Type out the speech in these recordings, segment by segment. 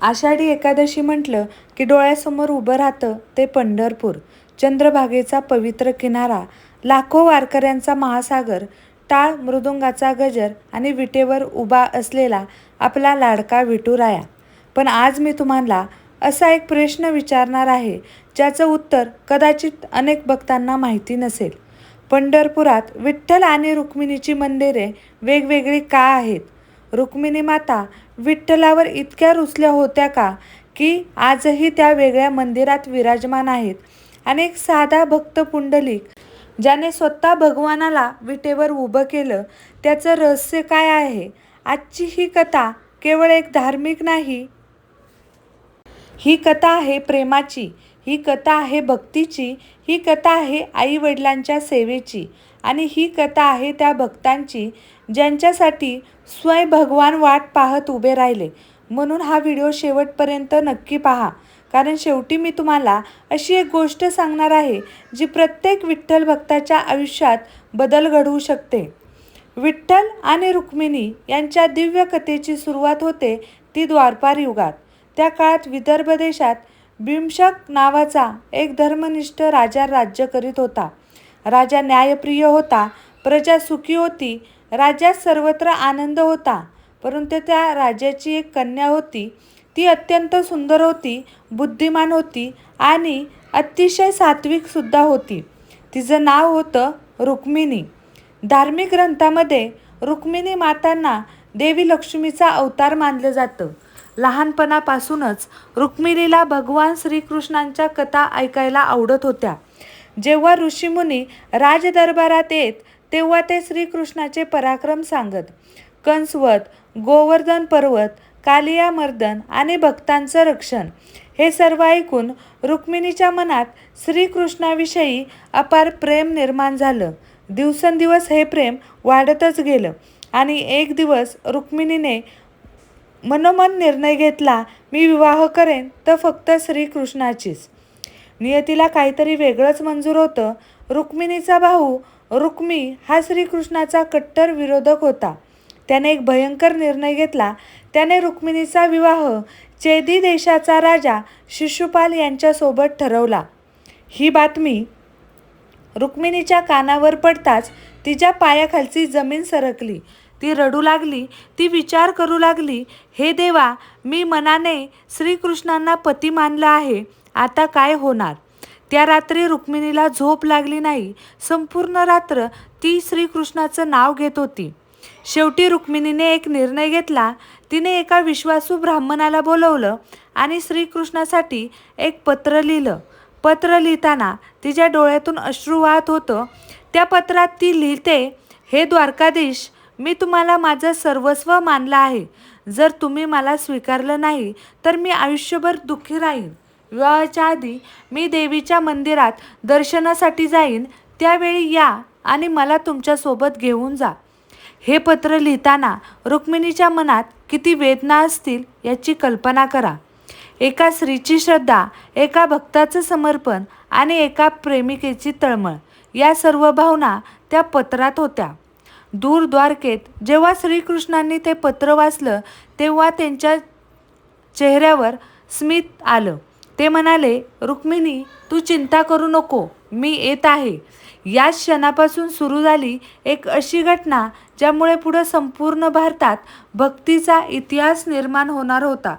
आषाढी एकादशी म्हटलं की डोळ्यासमोर उभं राहतं ते पंढरपूर, चंद्रभागेचा पवित्र किनारा, लाखो वारकऱ्यांचा महासागर, टाळ मृदुंगाचा गजर आणि विटेवर उभा असलेला आपला लाडका विठुराया. पण आज मी तुम्हाला असा एक प्रश्न विचारणार आहे ज्याचं उत्तर कदाचित अनेक भक्तांना माहिती नसेल. पंढरपुरात विठ्ठल आणि रुक्मिणीची मंदिरे वेगवेगळी का आहेत? रुक्मिणी माता विठ्ठलावर इतक्या रुसल्या होत्या का की आजही त्या वेगळ्या मंदिरात विराजमान आहेत? आणि एक साधा भक्त पुंडलिक ज्याने स्वतः भगवानाला विटेवर उभं केलं, त्याचं रहस्य काय आहे? आजची ही कथा केवळ एक धार्मिक नाही, ही कथा आहे प्रेमाची, ही कथा आहे भक्तीची, ही कथा आहे आई वडिलांच्या सेवेची आणि ही कथा आहे त्या भक्तांची ज्यांच्यासाठी स्वयं भगवान वाट पाहत उभे राहिले. म्हणून हा व्हिडिओ शेवटपर्यंत नक्की पहा, कारण शेवटी मी तुम्हाला अशी एक गोष्ट सांगणार आहे जी प्रत्येक विठ्ठल भक्ताच्या आयुष्यात बदल घडवू शकते. विठ्ठल आणि रुक्मिणी यांच्या दिव्य कथेची सुरुवात होते ती द्वापार युगात. त्या काळात विदर्भ देशात भीमशक नावाचा एक धर्मनिष्ठ राजा राज्य करीत होता. राजा न्यायप्रिय होता, प्रजा सुखी होती, राज्यात सर्वत्र आनंद होता. परंतु त्या राजाची एक कन्या होती. ती अत्यंत सुंदर होती, बुद्धिमान होती आणि अतिशय सात्विक सुद्धा होती. तिचं नाव होतं रुक्मिणी. धार्मिक ग्रंथामध्ये रुक्मिणी मातांना देवी लक्ष्मीचा अवतार मानलं जातं. लहानपणापासूनच रुक्मिणीला भगवान श्रीकृष्णांच्या कथा ऐकायला आवडत होत्या. जेव्हा ऋषीमुनी राजदरबारात येत तेव्हा ते श्रीकृष्णाचे पराक्रम सांगत. कंसवध, गोवर्धन पर्वत, कालियामर्दन आणि भक्तांचं रक्षण हे सर्व ऐकून रुक्मिणीच्या मनात श्रीकृष्णाविषयी अपार प्रेम निर्माण झालं. दिवसेंदिवस हे प्रेम वाढतच गेलं आणि एक दिवस रुक्मिणीने मनोमन निर्णय घेतला, मी विवाह करेन तर फक्त श्रीकृष्णाचीच. नियतीला काहीतरी वेगळंच मंजूर होतं. रुक्मिणीचा भाऊ रुक्मी हा श्रीकृष्णाचा कट्टर विरोधक होता. त्याने एक भयंकर निर्णय घेतला. त्याने रुक्मिणीचा विवाह चेदी देशाचा राजा शिशुपाल यांच्यासोबत ठरवला. ही बातमी रुक्मिणीच्या कानावर पडताच तिच्या पायाखालची जमीन सरकली. ती रडू लागली. ती विचार करू लागली, हे देवा, मी मनाने श्रीकृष्णांना पती मानलं आहे, आता काय होणार? त्या रात्री रुक्मिणीला झोप लागली नाही. संपूर्ण रात्र ती श्रीकृष्णाचं नाव घेत होती. शेवटी रुक्मिणीने एक निर्णय घेतला. तिने एका विश्वासू ब्राह्मणाला बोलवलं आणि श्रीकृष्णासाठी एक पत्र लिहिलं. पत्र लिहिताना तिच्या डोळ्यातून अश्रू वाहत होतं. त्या पत्रात ती लिहिते, हे द्वारकाधीश, मी तुम्हाला माझं सर्वस्व मानलं आहे. जर तुम्ही मला स्वीकारलं नाही तर मी आयुष्यभर दुःखी राहीन. विवाहाच्या आधी मी देवीच्या मंदिरात दर्शनासाठी जाईन, त्यावेळी या आणि मला तुमच्यासोबत घेऊन जा. हे पत्र लिहिताना रुक्मिणीच्या मनात किती वेदना असतील याची कल्पना करा. एका स्त्रीची श्रद्धा, एका भक्ताचं समर्पण आणि एका प्रेमिकेची तळमळ, या सर्व भावना त्या पत्रात होत्या. दूर द्वारकेत जेव्हा श्रीकृष्णांनी ते पत्र वाचलं तेव्हा त्यांच्या चेहऱ्यावर स्मित आलं. ते म्हणाले, रुक्मिणी, तू चिंता करू नको, मी येत आहे. याच क्षणापासून सुरू झाली एक अशी घटना ज्यामुळे पुढे संपूर्ण भारतात भक्तीचा इतिहास निर्माण होणार होता.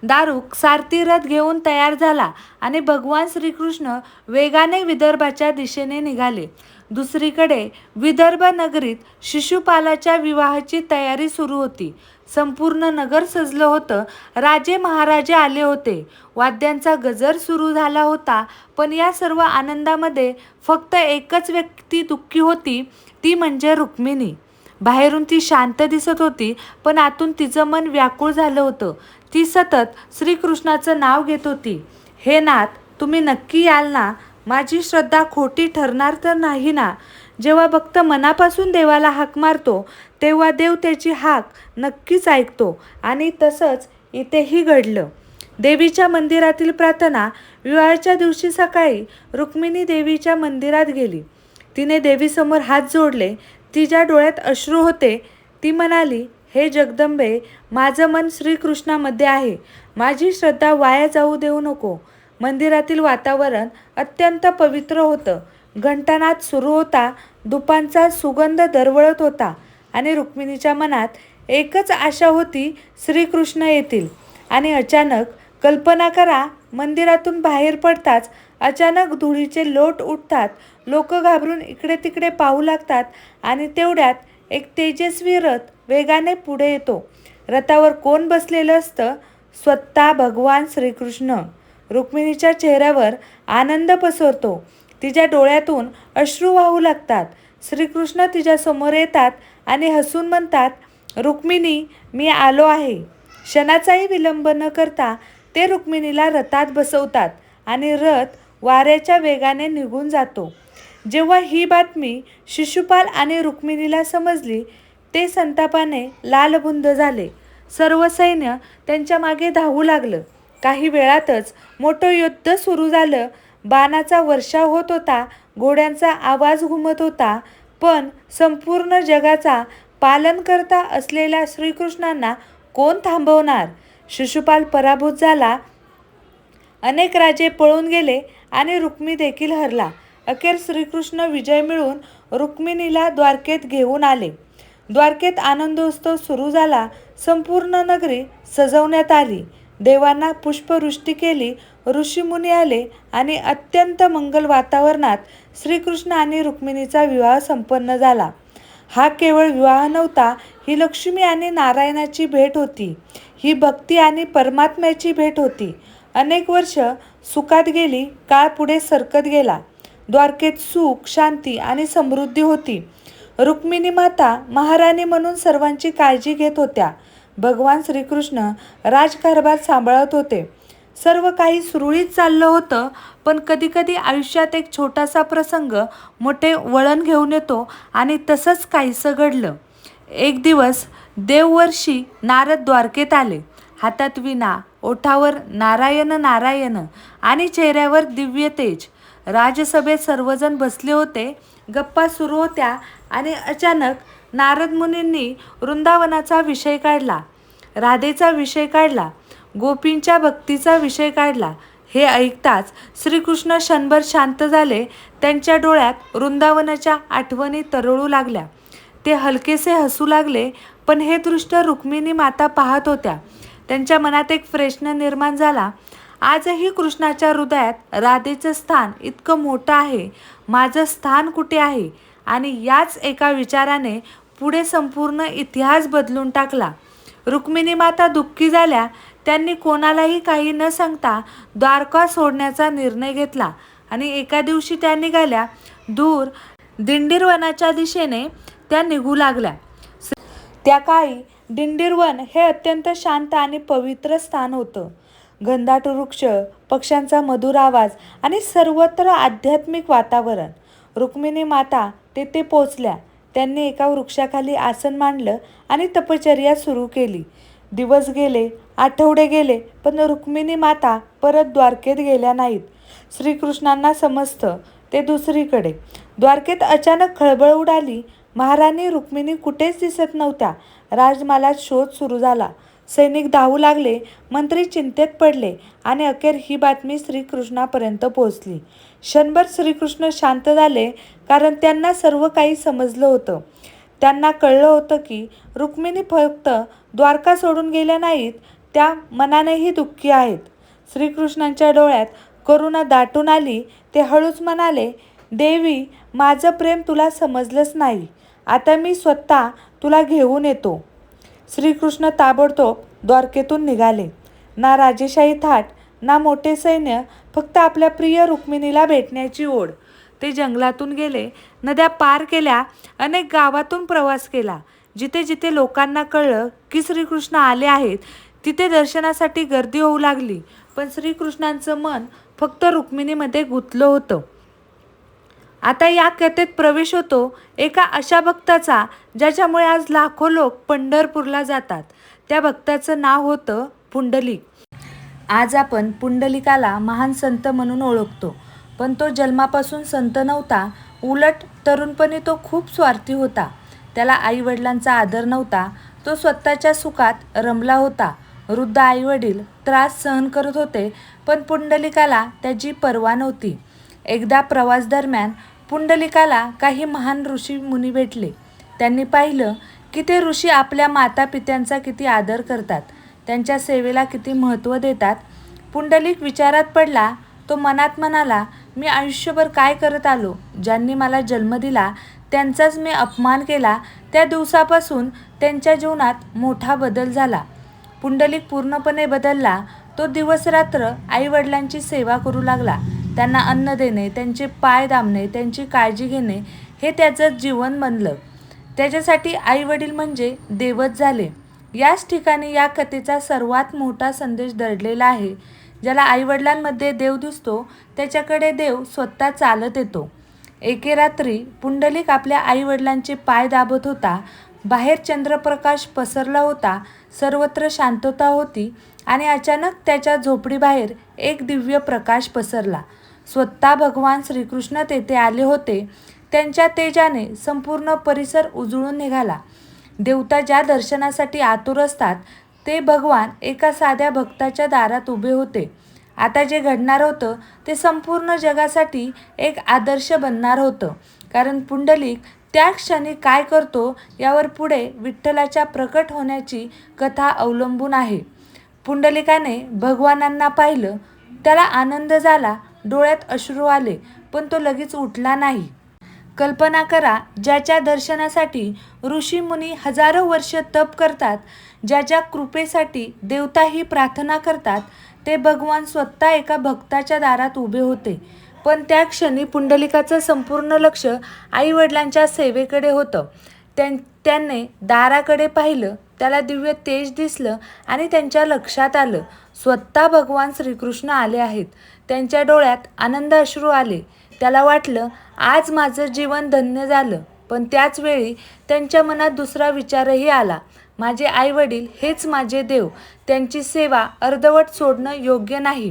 दारुक सारथी रथ घेऊन तयार झाला आणि भगवान श्रीकृष्ण वेगाने विदर्भाच्या दिशेने निघाले. दुसरीकडे विदर्भ नगरीत शिशुपालाच्या विवाहाची तयारी सुरू होती. संपूर्ण नगर सजलं होतं. राजे महाराजे आले होते. वाद्यांचा गजर सुरू झाला होता. पण या सर्व आनंदामध्ये फक्त एकच व्यक्ती दुःखी होती, ती म्हणजे रुक्मिणी. बाहेरून ती शांत दिसत होती, पण आतून तिचं मन व्याकुळ झालं होतं. ती सतत श्रीकृष्णाचं नाव घेत होती. हे नाथ, तुम्ही नक्की याल ना? माझी श्रद्धा खोटी ठरणार तर नाही ना? जेव्हा भक्त मनापासून देवाला हाक मारतो तेव्हा देव त्याची हाक नक्कीच ऐकतो. आणि तसंच इथेही घडलं. देवीच्या मंदिरातील प्रार्थना. विवाहाच्या दिवशी सकाळी रुक्मिणी देवीच्या मंदिरात गेली. तिने देवीसमोर हात जोडले. तिच्या डोळ्यात अश्रू होते. ती म्हणाली, हे जगदंबे, माझं मन श्रीकृष्णामध्ये आहे. माझी श्रद्धा वाया जाऊ देऊ नको. मंदिरातील वातावरण अत्यंत पवित्र होतं. घंटानाद सुरू होता. धुपांचा सुगंध दरवळत होता आणि रुक्मिणीच्या मनात एकच आशा होती, श्रीकृष्ण येतील. आणि अचानक, कल्पना करा, मंदिरातून बाहेर पडताच अचानक धुळीचे लोट उठतात. लोक घाबरून इकडे तिकडे पाहू लागतात आणि तेवढ्यात एक तेजस्वी रथ वेगाने पुढे येतो. रथावर कोण बसलेलं असतं? स्वतः भगवान श्रीकृष्ण. रुक्मिणीच्या चेहऱ्यावर आनंद पसरतो. तिच्या डोळ्यातून अश्रू वाहू लागतात. श्रीकृष्ण तिच्यासमोर येतात आणि हसून म्हणतात, रुक्मिणी, मी आलो आहे. क्षणाचाही विलंब न करता ते रुक्मिणीला रथात बसवतात आणि रथ वाऱ्याच्या वेगाने निघून जातो. जेव्हा ही बातमी शिशुपाल आणि रुक्मिणीला समजली, ते संतापाने लालबुंद झाले. सर्व सैन्य त्यांच्या मागे धावू लागलं. काही वेळातच मोठं युद्ध सुरू झालं. बाणाचा वर्षाव होत होता. घोड्यांचा आवाज घुमत होता. पण संपूर्ण जगाचा पालनकर्ता असलेल्या श्रीकृष्णांना कोण थांबवणार? शिशुपाल पराभूत झाला. अनेक राजे पळून गेले आणि रुक्मी देखील हरला. अखेर श्रीकृष्ण विजय मिळवून रुक्मिणीला द्वारकेत घेऊन आले. द्वारकेत आनंदोत्सव सुरू झाला. संपूर्ण नगरी सजवण्यात आली. देवांना पुष्पवृष्टी केली. ऋषीमुनी आले आणि अत्यंत मंगल वातावरणात श्रीकृष्ण आणि रुक्मिणीचा विवाह संपन्न झाला. हा केवळ विवाह नव्हता, ही लक्ष्मी आणि नारायणाची भेट होती. ही भक्ती आणि परमात्म्याची भेट होती. अनेक वर्ष सुखात गेली. काळ पुढे सरकत गेला. द्वारकेत सुख, शांती आणि समृद्धी होती. रुक्मिणी माता महाराणी म्हणून सर्वांची काळजी घेत होत्या. भगवान श्रीकृष्ण राजकारभार सांभाळत होते. सर्व काही सुरळीत चाललं होतं. पण कधीकधी आयुष्यात एक छोटासा प्रसंग मोठे वळण घेऊन येतो आणि तसंच काहीसं घडलं. एक दिवस देववर्षी नारद द्वारकेत आले. हातात वीणा, ओठावर नारायण नारायण आणि चेहऱ्यावर दिव्य तेज. राजसभेत सर्वजण बसले होते. गप्पा सुरू होत्या आणि अचानक नारद मुनींनी वृंदावनाचा विषय काढला. राधेचा विषय काढला. गोपींच्या भक्तीचा विषय काढला. हे ऐकताच श्रीकृष्ण क्षणभर शांत झाले. त्यांच्या डोळ्यात वृंदावनाच्या आठवणी तरळू लागल्या. ते हलकेसे हसू लागले. पण हे दृश्य रुक्मिणी माता पाहत होत्या. त्यांच्या मनात एक प्रश्न निर्माण झाला. आजही कृष्णाच्या हृदयात राधेचं स्थान इतकं मोठं आहे. माझं स्थान कुठे आहे? आणि याच एका विचाराने पुढे संपूर्ण इतिहास बदलून टाकला. रुक्मिणी माता दुःखी झाल्या. त्यांनी कोणालाही काही न सांगता द्वारका सोडण्याचा निर्णय घेतला आणि एका दिवशी त्या निघाल्या. दूर दिंडीरवनाच्या दिशेने त्या निघू लागल्या. त्या काळी दिंडीरवन हे अत्यंत शांत आणि पवित्र स्थान होतं. घनदाट वृक्ष, पक्ष्यांचा मधुर आवाज आणि सर्वत्र आध्यात्मिक वातावरण. रुक्मिणी माता तेथे पोचल्या. त्यांनी एका वृक्षाखाली आसन मांडलं आणि तपश्चर्या सुरू केली. दिवस गेले, आठवडे गेले, पण रुक्मिणी माता परत द्वारकेत गेल्या नाहीत. श्रीकृष्णांना समजतं ते दुसरीकडे. द्वारकेत अचानक खळबळ उडाली. महाराणी रुक्मिणी कुठेच दिसत नव्हत्या. राजमहालात शोध सुरू झाला. सैनिक धावू लागले. मंत्री चिंतेत पडले आणि अखेर ही बातमी श्रीकृष्णापर्यंत पोहोचली. क्षणभर श्रीकृष्ण शांत झाले, कारण त्यांना सर्व काही समजलं होतं. त्यांना कळलं होतं की रुक्मिणी फक्त द्वारका सोडून गेल्या नाहीत, त्या मनानेही दुःखी आहेत. श्रीकृष्णांच्या डोळ्यात करुणा दाटून आली. ते हळूच म्हणाले, देवी, माझं प्रेम तुला समजलंच नाही. आता मी स्वतः तुला घेऊन येतो. श्रीकृष्ण ताबडतोब द्वारकेतून निघाले. ना राजेशाही थाट, ना मोठे सैन्य, फक्त आपल्या प्रिय रुक्मिणीला भेटण्याची ओढ. ते जंगलातून गेले, नद्या पार केल्या, अनेक गावातून प्रवास केला. जिथे जिथे लोकांना कळलं की श्रीकृष्ण आले आहेत, तिथे दर्शनासाठी गर्दी होऊ लागली. पण श्रीकृष्णांचं मन फक्त रुक्मिणीमध्ये गुंतलं होतं. आता या कथेत प्रवेश होतो एका अशा भक्ताचा, ज्याच्यामुळे आज लाखो लोक पंढरपूरला जातात. त्या भक्ताचं नाव होतं पुंडलिक. आज आपण पुंडलिकाला महान संत म्हणून ओळखतो, पण तो जन्मापासून संत नव्हता. उलट तरुणपणी तो खूप स्वार्थी होता. त्याला आईवडिलांचा आदर नव्हता. तो स्वतःच्या सुखात रमला होता. वृद्ध आईवडील त्रास सहन करत होते, पण पुंडलिकाला त्याची पर्वा नव्हती. एकदा प्रवास दरम्यान पुंडलिकाला काही महान ऋषी मुनी भेटले. त्यांनी पाहिलं की ते ऋषी आपल्या मातापित्यांचा किती आदर करतात, त्यांच्या सेवेला किती महत्त्व देतात. पुंडलिक विचारात पडला. तो मनात म्हणाला, मी आयुष्यभर काय करत आलो? ज्यांनी मला जन्म दिला त्यांचाच मी अपमान केला. त्या दिवसापासून त्यांच्या जीवनात मोठा बदल झाला. पुंडलिक पूर्णपणे बदलला. तो दिवसरात्र आईवडिलांची सेवा करू लागला. त्यांना अन्न देणे, त्यांचे पाय दाबणे, त्यांची काळजी घेणे हे त्याचं जीवन बनलं. त्याच्यासाठी आईवडील म्हणजे देवच झाले. याच ठिकाणी या कथेचा सर्वात मोठा संदेश दडलेला आहे. ज्याला आईवडिलांमध्ये देव दिसतो त्याच्याकडे देव स्वतः चालत येतो. एके रात्री पुंडलिक आपल्या आईवडिलांचे पाय दाबत होता. बाहेर चंद्रप्रकाश पसरला होता, सर्वत्र शांतता होती आणि अचानक त्याच्या झोपडीबाहेर एक दिव्य प्रकाश पसरला. स्वतः भगवान श्रीकृष्ण तेथे आले होते. त्यांच्या तेजाने संपूर्ण परिसर उजळून निघाला. देवता ज्या दर्शनासाठी आतुर असतात ते भगवान एका साध्या भक्ताच्या दारात उभे होते. आता जे घडणार होतं ते संपूर्ण जगासाठी एक आदर्श बनणार होतं, कारण पुंडलिक त्या क्षणी काय करतो यावर पुढे विठ्ठलाच्या प्रकट होण्याची कथा अवलंबून आहे. पुंडलिकाने भगवानांना पाहिलं. त्याला आनंद झाला, डोळ्यात अश्रू आले, पण तो लगेच उठला नाही. कल्पना करा, ज्याच्या दर्शनासाठी ऋषी मुनी हजारो वर्ष तप करतात, ज्याच्या कृपेसाठी देवताही प्रार्थना करतात, ते भगवान स्वतः एका भक्ताच्या दारात उभे होते. पण त्या क्षणी पुंडलिकाचं संपूर्ण लक्ष आईवडिलांच्या सेवेकडे होतं. त्याने दाराकडे पाहिलं. त्याला दिव्य तेज दिसलं आणि त्यांच्या लक्षात आलं स्वतः भगवान श्रीकृष्ण आले आहेत. त्यांच्या डोळ्यात आनंद अश्रू आले. त्याला वाटलं आज माझं जीवन धन्य झालं. पण त्याच वेळी त्यांच्या मनात दुसरा विचारही आला, माझे आईवडील हेच माझे देव, त्यांची सेवा अर्धवट सोडणं योग्य नाही.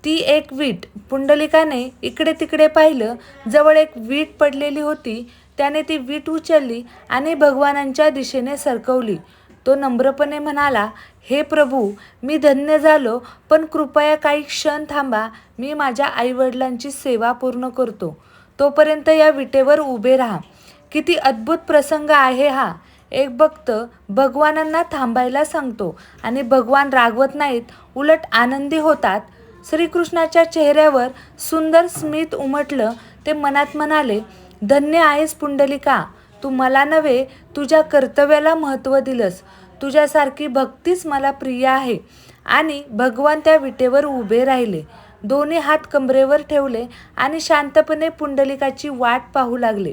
ती एक वीट. पुंडलिकाने इकडे तिकडे पाहिलं. जवळ एक वीट पडलेली होती. त्याने ती वीट उचलली आणि भगवानांच्या दिशेने सरकवली. तो नम्रपणे म्हणाला, हे प्रभू, मी धन्य झालो, पण कृपया काही क्षण थांबा. मी माझ्या आईवडिलांची सेवा पूर्ण करतो. तोपर्यंत या विटेवर उभे राहा. किती अद्भुत प्रसंग आहे हा. एक भक्त भगवानांना थांबायला सांगतो आणि भगवान रागवत नाहीत, उलट आनंदी होतात. श्रीकृष्णाच्या चेहऱ्यावर सुंदर स्मित उमटलं. ते मनात म्हणाले, धन्य आहेस पुंडलिका. तू मला नव्हे, तुझ्या कर्तव्याला महत्त्व दिलंस. तुझ्यासारखी भक्तीच मला प्रिय आहे. आणि भगवान त्या विटेवर उभे राहिले. दोन्ही हात कमरेवर ठेवले आणि शांतपणे पुंडलिकाची वाट पाहू लागले.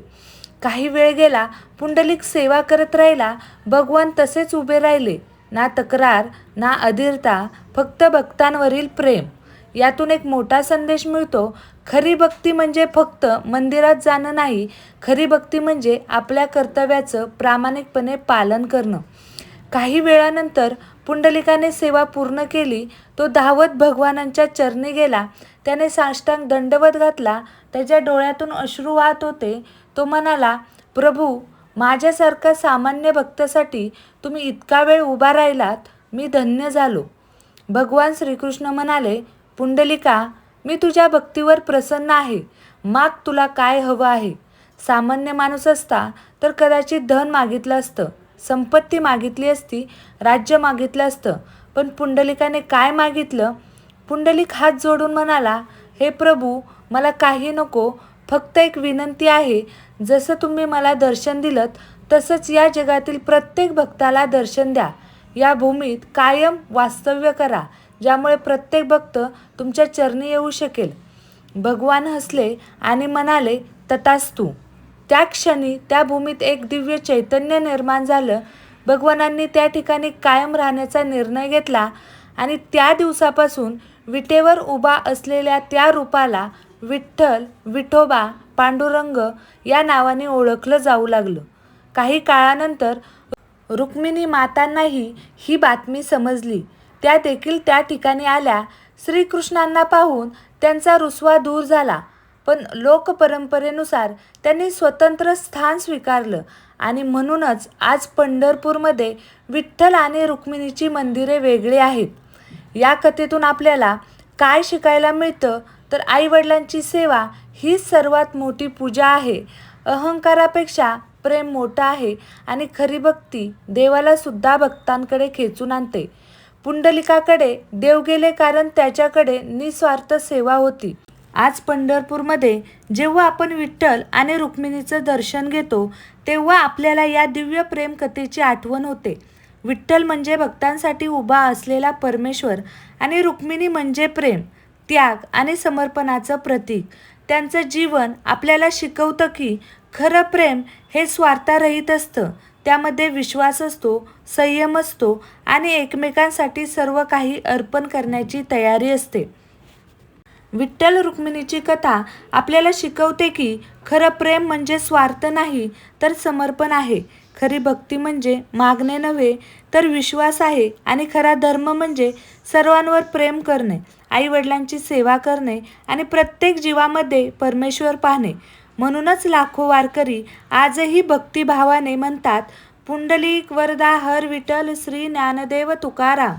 काही वेळ गेला. पुंडलिक सेवा करत राहिला. भगवान तसेच उभे राहिले. ना तक्रार, ना अधीरता, फक्त भक्तांवरील प्रेम. यातून एक मोठा संदेश मिळतो. खरी भक्ती म्हणजे फक्त मंदिरात जाणं नाही. खरी भक्ती म्हणजे आपल्या कर्तव्याचं प्रामाणिकपणे पालन करणं. काही वेळानंतर पुंडलिकाने सेवा पूर्ण केली. तो धावत भगवानांच्या चरणी गेला. त्याने साष्टांग दंडवत घातला. त्याच्या डोळ्यातून अश्रू वाहत होते. तो म्हणाला, प्रभू, माझ्यासारखा सामान्य भक्तासाठी तुम्ही इतका वेळ उभा राहिलात. मी धन्य झालो. भगवान श्रीकृष्ण म्हणाले, पुंडलिका, मी तुझ्या भक्तीवर प्रसन्न आहे. माग तुला काय हवं आहे. सामान्य माणूस असता तर कदाचित धन मागितलं असतं, संपत्ती मागितली असती, राज्य मागितलं असतं. पण पुंडलिकाने काय मागितलं? पुंडलिक हात जोडून म्हणाला, हे प्रभू, मला काही नको. फक्त एक विनंती आहे. जसं तुम्ही मला दर्शन दिलंत तसंच या जगातील प्रत्येक भक्ताला दर्शन द्या. या भूमीत कायम वास्तव्य करा, ज्यामुळे प्रत्येक भक्त तुमच्या चरणी येऊ शकेल. भगवान हसले आणि म्हणाले, तथास्तु. त्या क्षणी त्या भूमीत एक दिव्य चैतन्य निर्माण झालं. भगवानांनी त्या ठिकाणी कायम राहण्याचा निर्णय घेतला आणि त्या दिवसापासून विटेवर उभा असलेल्या त्या रूपाला विठ्ठल, विठोबा, पांडुरंग या नावाने ओळखलं जाऊ लागलं. काही काळानंतर रुक्मिणी मातांनाही ही बातमी समजली. त्या देखील त्या ठिकाणी आल्या. श्रीकृष्णांना पाहून त्यांचा रुसवा दूर झाला. पण लोकपरंपरेनुसार त्यांनी स्वतंत्र स्थान स्वीकारलं आणि म्हणूनच आज पंढरपूरमध्ये विठ्ठल आणि रुक्मिणीची मंदिरे वेगळी आहेत. या कथेतून आपल्याला काय शिकायला मिळतं तर आईवडिलांची सेवा ही सर्वात मोठी पूजा आहे. अहंकारापेक्षा प्रेम मोठं आहे आणि खरी भक्ती देवाला सुद्धा भक्तांकडे खेचून आणते. पुंडलिकाकडे देव गेले कारण त्याच्याकडे निस्वार्थ सेवा होती. आज पंढरपूरमध्ये जेव्हा आपण विठ्ठल आणि रुक्मिणीचं दर्शन घेतो तेव्हा आपल्याला या दिव्य प्रेम कथेची आठवण होते. विठ्ठल म्हणजे भक्तांसाठी उभा असलेला परमेश्वर आणि रुक्मिणी म्हणजे प्रेम, त्याग आणि समर्पणाचं प्रतीक. त्यांचं जीवन आपल्याला शिकवतं की खरं प्रेम हे स्वार्थरहित असतं. त्यामध्ये विश्वास असतो, संयम असतो आणि एकमेकांसाठी सर्व काही अर्पण करण्याची तयारी असते. विठ्ठल रुक्मिणीची कथा आपल्याला शिकवते की खरं प्रेम म्हणजे स्वार्थ नाही तर समर्पण आहे. खरी भक्ती म्हणजे मागणे नव्हे तर विश्वास आहे आणि खरा धर्म म्हणजे सर्वांवर प्रेम करणे, आईवडिलांची सेवा करणे आणि प्रत्येक जीवामध्ये परमेश्वर पाहणे. म्हणूनच लाखो वारकरी आजही भक्तिभावाने म्हणतात, पुंडलिक वरदा हर विठ्ठल श्री ज्ञानदेव तुकाराम.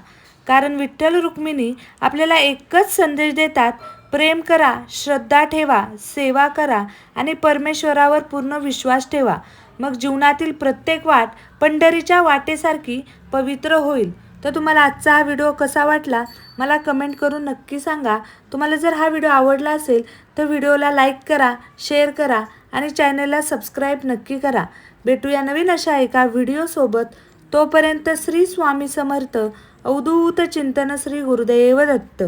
कारण विठ्ठल रुक्मिणी आपल्याला एकच संदेश देतात, प्रेम करा, श्रद्धा ठेवा, सेवा करा आणि परमेश्वरावर पूर्ण विश्वास ठेवा. मग जीवनातील प्रत्येक वाट पंढरीच्या वाटेसारखी पवित्र होईल. तर तुम्हाला आजचा हा व्हिडिओ कसा वाटला मला कमेंट करून नक्की सांगा. तुम्हाला जर हा व्हिडिओ आवडला असेल तर व्हिडिओला लाईक करा, शेअर करा आणि चॅनलला सबस्क्राईब नक्की करा. भेटूया नवीन अशा एका व्हिडिओसोबत. तोपर्यंत श्री स्वामी समर्थ. अवधूत चिंतन. श्री गुरुदेव दत्त.